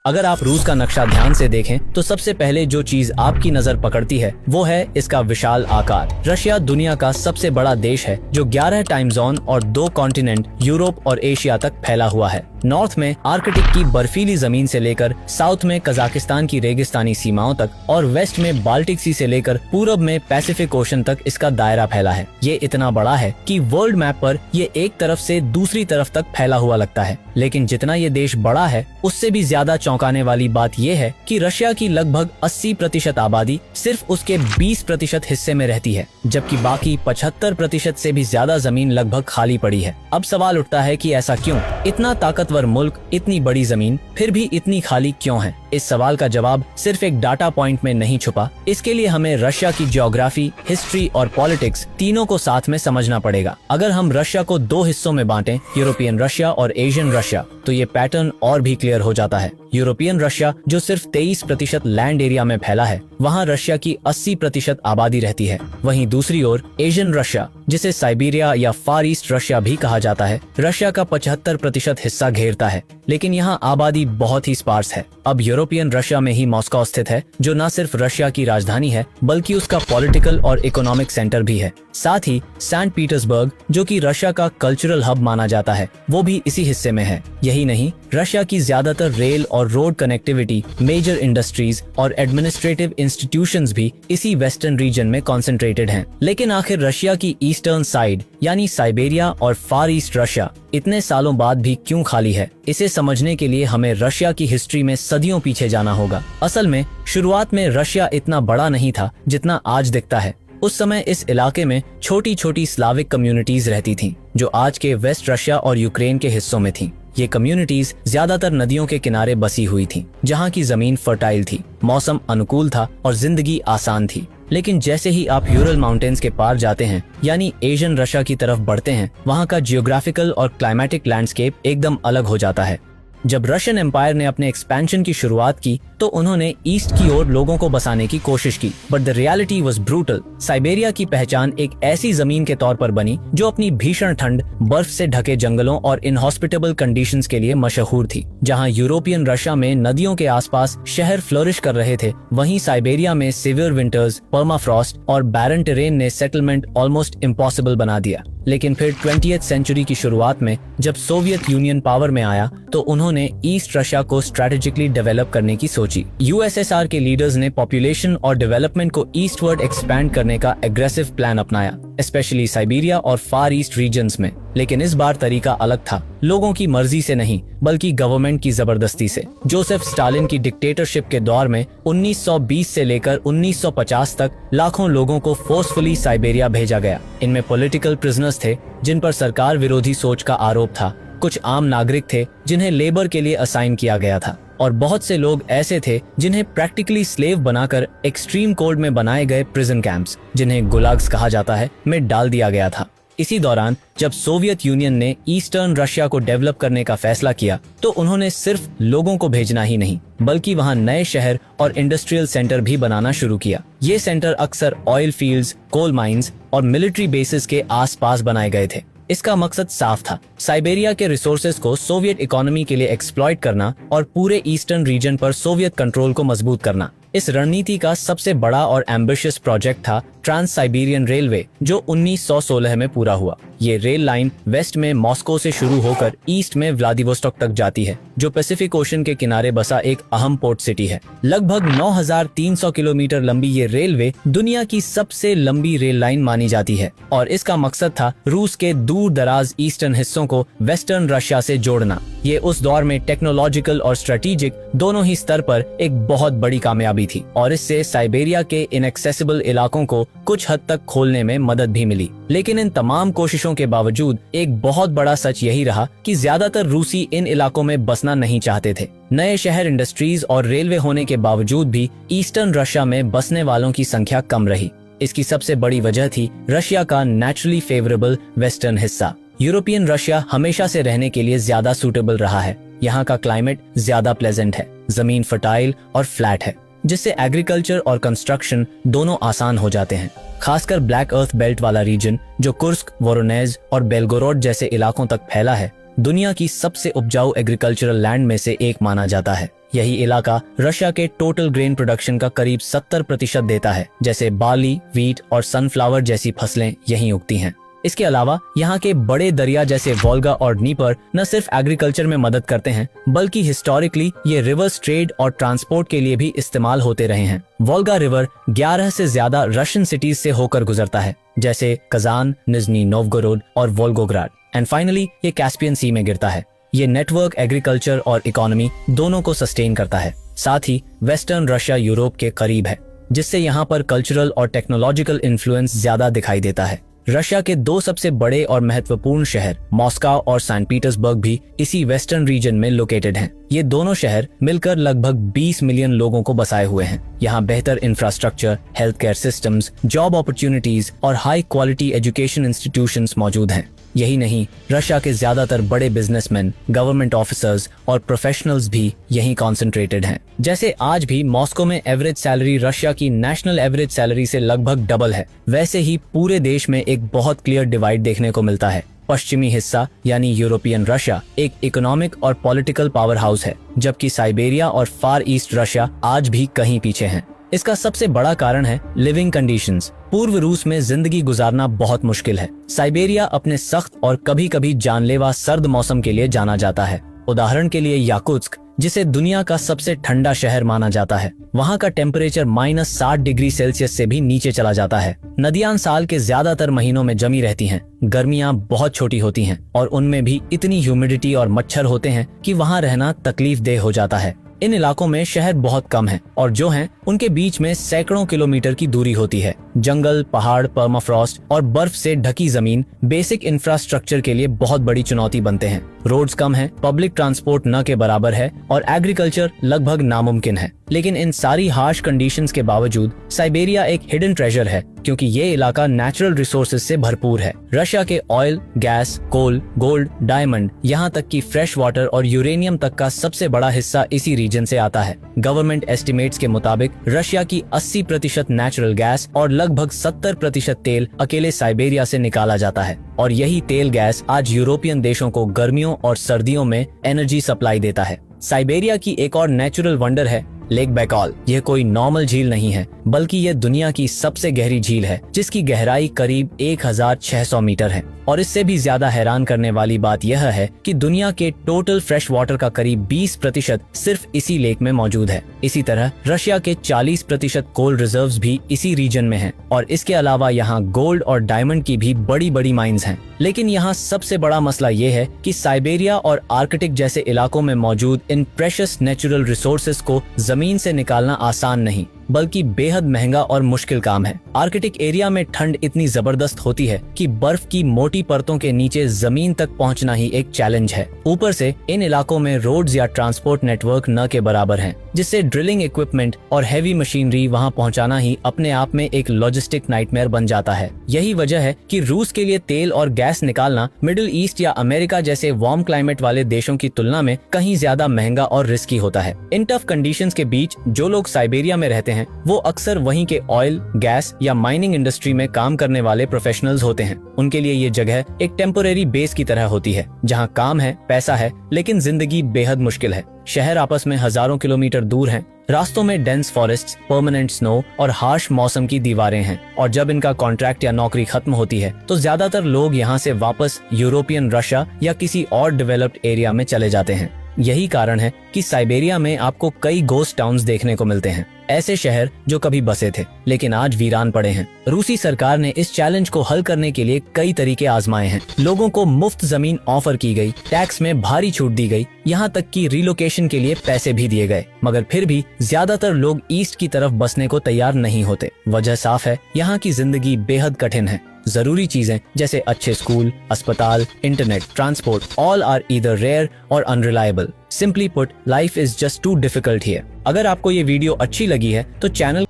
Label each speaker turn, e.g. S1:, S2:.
S1: अगर आप रूस का नक्शा ध्यान से देखें तो सबसे पहले जो चीज आपकी नजर पकड़ती है वो है इसका विशाल आकार। रशिया दुनिया का सबसे बड़ा देश है जो 11 टाइम जोन और 2 कॉन्टिनेंट यूरोप और एशिया तक फैला हुआ है। नॉर्थ में आर्कटिक की बर्फीली जमीन से लेकर साउथ में कजाकिस्तान की रेगिस्तानी सीमाओं तक और वेस्ट में बाल्टिक सी से लेकर पूरब में पैसिफिक ओशन तक इसका दायरा फैला है। ये इतना बड़ा है कि वर्ल्ड मैप पर ये एक तरफ से दूसरी तरफ तक फैला हुआ लगता है। लेकिन जितना ये देश बड़ा है उससे भी ज्यादा चौंकाने वाली बात यह है कि रशिया की लगभग 80% आबादी सिर्फ उसके 20% हिस्से में रहती है, जबकि बाकी 75% से भी ज्यादा जमीन लगभग खाली पड़ी है। अब सवाल उठता है कि ऐसा क्यों? इतना ताकतवर मुल्क, इतनी बड़ी जमीन, फिर भी इतनी खाली क्यों है? इस सवाल का जवाब सिर्फ एक डाटा पॉइंट में नहीं छुपा। इसके लिए हमें रशिया की ज्योग्राफी, हिस्ट्री और पॉलिटिक्स तीनों को साथ में समझना पड़ेगा। अगर हम रशिया को 2 हिस्सों में बांटें, यूरोपियन रशिया और एशियन रशिया, तो ये पैटर्न और भी क्लियर हो जाता है। यूरोपियन रशिया जो सिर्फ 23% लैंड एरिया में फैला है, वहाँ रशिया की 80% आबादी रहती है। वहीं दूसरी ओर एशियन रशिया, जिसे साइबेरिया या फार ईस्ट रशिया भी कहा जाता है, रशिया का 75% हिस्सा घेरता है, लेकिन यहाँ आबादी बहुत ही स्पार्स है। अब यूरोपियन रशिया में ही मॉस्को स्थित है, जो न सिर्फ रशिया की राजधानी है बल्कि उसका पॉलिटिकल और इकोनॉमिक सेंटर भी है। साथ ही सेंट पीटर्सबर्ग, जो कि रशिया का कल्चरल हब माना जाता है, वो भी इसी हिस्से में है। यही नहीं, रशिया की ज्यादातर रेल और रोड कनेक्टिविटी, मेजर इंडस्ट्रीज और एडमिनिस्ट्रेटिव इंस्टीट्यूशंस भी इसी वेस्टर्न रीजन में कॉन्सेंट्रेटेड हैं। लेकिन आखिर रशिया की ईस्टर्न साइड यानी साइबेरिया और फार ईस्ट रशिया इतने सालों बाद भी क्यों खाली है? इसे समझने के लिए हमें रशिया की हिस्ट्री में सदियों पीछे जाना होगा। असल में शुरुआत में रशिया इतना बड़ा नहीं था जितना आज दिखता है। उस समय इस इलाके में छोटी छोटी स्लाविक कम्युनिटीज रहती थीं, जो आज के वेस्ट रशिया और यूक्रेन के हिस्सों में थीं। ये कम्युनिटीज ज्यादातर नदियों के किनारे बसी हुई थीं, जहाँ की जमीन फर्टाइल थी, मौसम अनुकूल था और जिंदगी आसान थी। लेकिन जैसे ही आप यूरल माउंटेन्स के पार जाते हैं यानी एशियन रशिया की तरफ बढ़ते हैं, वहाँ का जियोग्राफिकल और क्लाइमेटिक लैंडस्केप एकदम अलग हो जाता है। जब रशियन एम्पायर ने अपने एक्सपेंशन की शुरुआत की तो उन्होंने ईस्ट की ओर लोगों को बसाने की कोशिश की, but the reality was brutal. Siberia की पहचान एक ऐसी जमीन के तौर पर बनी जो अपनी भीषण ठंड, बर्फ से ढके जंगलों और इनहॉस्पिटेबल कंडीशंस के लिए मशहूर थी। जहां यूरोपियन रशिया में नदियों के आसपास शहर फ्लोरिश कर रहे थे, वहीं साइबेरिया में सिवियर विंटर्स, पर्माफ्रॉस्ट और बैरन टेरेन ने सेटलमेंट ऑलमोस्ट इम्पॉसिबल बना दिया। लेकिन फिर 20th सेंचुरी की शुरुआत में जब सोवियत यूनियन पावर में आया तो उन्होंने ईस्ट रशिया को स्ट्रेटेजिकली डेवलप करने की सोची। यूएसएसआर के लीडर्स ने पॉपुलेशन और डेवलपमेंट को ईस्टवर्ड एक्सपैंड करने का एग्रेसिव प्लान अपनाया, स्पेशली साइबेरिया और फार ईस्ट रीजन्स में। लेकिन इस बार तरीका अलग था, लोगों की मर्जी से नहीं बल्कि गवर्नमेंट की जबरदस्ती से। जोसेफ स्टालिन की डिक्टेटरशिप के दौर में 1920 से लेकर 1950 तक लाखों लोगों को फोर्सफुली साइबेरिया भेजा गया। इनमें पॉलिटिकल प्रिजनर्स थे जिन पर सरकार विरोधी सोच का आरोप था, कुछ आम नागरिक थे जिन्हें लेबर के लिए असाइन किया गया था, और बहुत से लोग ऐसे थे जिन्हें प्रैक्टिकली स्लेव बनाकर एक्सट्रीम कोल्ड में बनाए गए प्रिजन कैंप्स, जिन्हें गुलाग्स कहा जाता है, में डाल दिया गया था। इसी दौरान जब सोवियत यूनियन ने ईस्टर्न रशिया को डेवलप करने का फैसला किया तो उन्होंने सिर्फ लोगों को भेजना ही नहीं बल्कि वहां नए शहर और इंडस्ट्रियल सेंटर भी बनाना शुरू किया। ये सेंटर अक्सर ऑयल फील्ड्स, कोल माइंस और मिलिट्री बेसिस के आसपास बनाए गए थे। इसका मकसद साफ था, साइबेरिया के रिसोर्सेज को सोवियत इकोनॉमी के लिए एक्सप्लॉइट करना और पूरे ईस्टर्न रीजन पर सोवियत कंट्रोल को मजबूत करना। इस रणनीति का सबसे बड़ा और एम्बिशियस प्रोजेक्ट था ट्रांस साइबेरियन रेलवे, जो 1916 में पूरा हुआ। ये रेल लाइन वेस्ट में मॉस्को से शुरू होकर ईस्ट में व्लादिवोस्टोक तक जाती है, जो पैसिफिक ओशन के किनारे बसा एक अहम पोर्ट सिटी है। लगभग 9300 किलोमीटर लंबी ये रेलवे दुनिया की सबसे लंबी रेल लाइन मानी जाती है और इसका मकसद था रूस के दूर दराज ईस्टर्न हिस्सों को वेस्टर्न रशिया से जोड़ना। ये उस दौर में टेक्नोलॉजिकल और स्ट्रेटेजिक दोनों ही स्तर पर एक बहुत बड़ी कामयाबी थी और इससे साइबेरिया के इनएक्सेसिबल इलाकों को कुछ हद तक खोलने में मदद भी मिली। लेकिन इन तमाम कोशिशों के बावजूद एक बहुत बड़ा सच यही रहा कि ज्यादातर रूसी इन इलाकों में बसना नहीं चाहते थे। नए शहर, इंडस्ट्रीज और रेलवे होने के बावजूद भी ईस्टर्न रशिया में बसने वालों की संख्या कम रही। इसकी सबसे बड़ी वजह थी रशिया का नेचुरली फेवरेबल वेस्टर्न हिस्सा। यूरोपियन रशिया हमेशा से रहने के लिए ज्यादा सूटेबल रहा है। यहाँ का क्लाइमेट ज्यादा प्लेजेंट है, जमीन फर्टाइल और फ्लैट है, जिससे एग्रीकल्चर और कंस्ट्रक्शन दोनों आसान हो जाते हैं। खासकर ब्लैक अर्थ बेल्ट वाला रीजन, जो कुर्स्क, वोरोनेज और बेलगोरोड जैसे इलाकों तक फैला है, दुनिया की सबसे उपजाऊ एग्रीकल्चरल लैंड में से एक माना जाता है। यही इलाका रशिया के टोटल ग्रेन प्रोडक्शन का करीब 70% देता है, जैसे बार्ली, व्हीट और सनफ्लावर जैसी फसलें यहीं उगती हैं। इसके अलावा यहाँ के बड़े दरिया जैसे वोल्गा और नीपर न सिर्फ एग्रीकल्चर में मदद करते हैं, बल्कि हिस्टोरिकली ये रिवर्स ट्रेड और ट्रांसपोर्ट के लिए भी इस्तेमाल होते रहे हैं। वोल्गा रिवर 11 से ज्यादा रशियन सिटीज से होकर गुजरता है, जैसे कजान, निजनी नोवगोरोड और वोल्गोग्राड, एंड फाइनली ये कैस्पियन सी में गिरता है। ये नेटवर्क एग्रीकल्चर और इकोनॉमी दोनों को सस्टेन करता है। साथ ही वेस्टर्न रशिया यूरोप के करीब है, जिससे यहाँ पर कल्चरल और टेक्नोलॉजिकल इन्फ्लुएंस ज्यादा दिखाई देता है। रशिया के दो सबसे बड़े और महत्वपूर्ण शहर मॉस्को और सेंट पीटर्सबर्ग भी इसी वेस्टर्न रीजन में लोकेटेड हैं। ये दोनों शहर मिलकर लगभग 20 मिलियन लोगों को बसाए हुए हैं। यहाँ बेहतर infrastructure, health care systems, job opportunities और हाई क्वालिटी एजुकेशन इंस्टीट्यूशंस मौजूद हैं। यही नहीं, रशिया के ज्यादातर बड़े बिजनेसमैन, गवर्नमेंट ऑफिसर्स और प्रोफेशनल्स भी यहीं कॉन्सेंट्रेटेड हैं। जैसे आज भी मॉस्को में एवरेज सैलरी रशिया की नेशनल एवरेज सैलरी से लगभग डबल है, वैसे ही पूरे देश में एक बहुत क्लियर डिवाइड देखने को मिलता है। पश्चिमी हिस्सा यानी यूरोपियन रशिया एक इकोनॉमिक और पॉलिटिकल पावर हाउस है, जबकि साइबेरिया और फार ईस्ट रशिया आज भी कहीं पीछे हैं। इसका सबसे बड़ा कारण है लिविंग कंडीशंस। पूर्व रूस में जिंदगी गुजारना बहुत मुश्किल है। साइबेरिया अपने सख्त और कभी कभी जानलेवा सर्द मौसम के लिए जाना जाता है। उदाहरण के लिए याकुत्स्क, जिसे दुनिया का सबसे ठंडा शहर माना जाता है, वहाँ का टेम्परेचर -60 डिग्री सेल्सियस से भी नीचे चला जाता है। नदियां साल के ज्यादातर महीनों में जमी रहती हैं। गर्मियां बहुत छोटी होती हैं और उनमें भी इतनी ह्यूमिडिटी और मच्छर होते हैं कि वहाँ रहना तकलीफ देह हो जाता है। इन इलाकों में शहर बहुत कम हैं और जो हैं उनके बीच में सैकड़ों किलोमीटर की दूरी होती है। जंगल, पहाड़, परमाफ्रॉस्ट और बर्फ से ढकी जमीन बेसिक इंफ्रास्ट्रक्चर के लिए बहुत बड़ी चुनौती बनते हैं। रोड्स कम हैं, पब्लिक ट्रांसपोर्ट न के बराबर है और एग्रीकल्चर लगभग नामुमकिन है। लेकिन इन सारी हार्श कंडीशंस के बावजूद साइबेरिया एक हिडन ट्रेजर है, क्योंकि ये इलाका नेचुरल रिसोर्सेज से भरपूर है। रशिया के ऑयल, गैस, कोल, गोल्ड, डायमंड, यहाँ तक कि फ्रेश वाटर और यूरेनियम तक का सबसे बड़ा हिस्सा इसी रीजन से आता है। गवर्नमेंट एस्टिमेट्स के मुताबिक रशिया की 80% नेचुरल गैस और लगभग 70% तेल अकेले साइबेरिया से निकाला जाता है, और यही तेल गैस आज यूरोपियन देशों को गर्मियों और सर्दियों में एनर्जी सप्लाई देता है। साइबेरिया की एक और नेचुरल वंडर है लेक बैकॉल। यह कोई नॉर्मल झील नहीं है, बल्कि यह दुनिया की सबसे गहरी झील है, जिसकी गहराई करीब 1600 मीटर है। और इससे भी ज्यादा हैरान करने वाली बात यह है कि दुनिया के टोटल फ्रेश वाटर का करीब 20% सिर्फ इसी लेक में मौजूद है। इसी तरह रशिया के 40% कोल रिजर्व्स भी इसी रीजन में हैं, और इसके अलावा यहाँ गोल्ड और डायमंड की भी बड़ी बड़ी माइंस हैं। लेकिन यहाँ सबसे बड़ा मसला ये है कि साइबेरिया और आर्कटिक जैसे इलाकों में मौजूद इन प्रेशियस नेचुरल रिसोर्सेज को जमीन से निकालना आसान नहीं, बल्कि बेहद महंगा और मुश्किल काम है। आर्कटिक एरिया में ठंड इतनी जबरदस्त होती है कि बर्फ की मोटी परतों के नीचे जमीन तक पहुंचना ही एक चैलेंज है। ऊपर से इन इलाकों में रोड्स या ट्रांसपोर्ट नेटवर्क न के बराबर हैं, जिससे ड्रिलिंग इक्विपमेंट और हैवी मशीनरी वहां पहुंचाना ही अपने आप में एक लॉजिस्टिक नाइटमेयर बन जाता है। यही वजह है कि रूस के लिए तेल और गैस निकालना मिडिल ईस्ट या अमेरिका जैसे वार्म क्लाइमेट वाले देशों की तुलना में कहीं ज्यादा महंगा और रिस्की होता है। इन टफ कंडीशंस के बीच जो लोग साइबेरिया में रहते हैं वो अक्सर वहीं के ऑयल, गैस या माइनिंग इंडस्ट्री में काम करने वाले प्रोफेशनल्स होते हैं। उनके लिए ये जगह एक टेम्पोरेरी बेस की तरह होती है, जहां काम है, पैसा है, लेकिन जिंदगी बेहद मुश्किल है। शहर आपस में हजारों किलोमीटर दूर हैं। रास्तों में डेंस फॉरेस्ट, परमानेंट स्नो और हार्श मौसम की दीवारें हैं, और जब इनका कॉन्ट्रैक्ट या नौकरी खत्म होती है तो ज्यादातर लोग यहाँ से वापस यूरोपियन रशिया या किसी और डेवलप्ड एरिया में चले जाते हैं। यही कारण है कि साइबेरिया में आपको कई गोस्ट टाउन्स देखने को मिलते हैं, ऐसे शहर जो कभी बसे थे लेकिन आज वीरान पड़े हैं। रूसी सरकार ने इस चैलेंज को हल करने के लिए कई तरीके आजमाए हैं। लोगों को मुफ्त जमीन ऑफर की गई, टैक्स में भारी छूट दी गई, यहाँ तक कि रिलोकेशन के लिए पैसे भी दिए गए, मगर फिर भी ज्यादातर लोग ईस्ट की तरफ बसने को तैयार नहीं होते। वजह साफ है, यहाँ की जिंदगी बेहद कठिन है। जरूरी चीजें जैसे अच्छे स्कूल, अस्पताल, internet, transport, all are either rare और unreliable. Simply put, life is just too difficult here. अगर आपको ये वीडियो अच्छी लगी है तो चैनल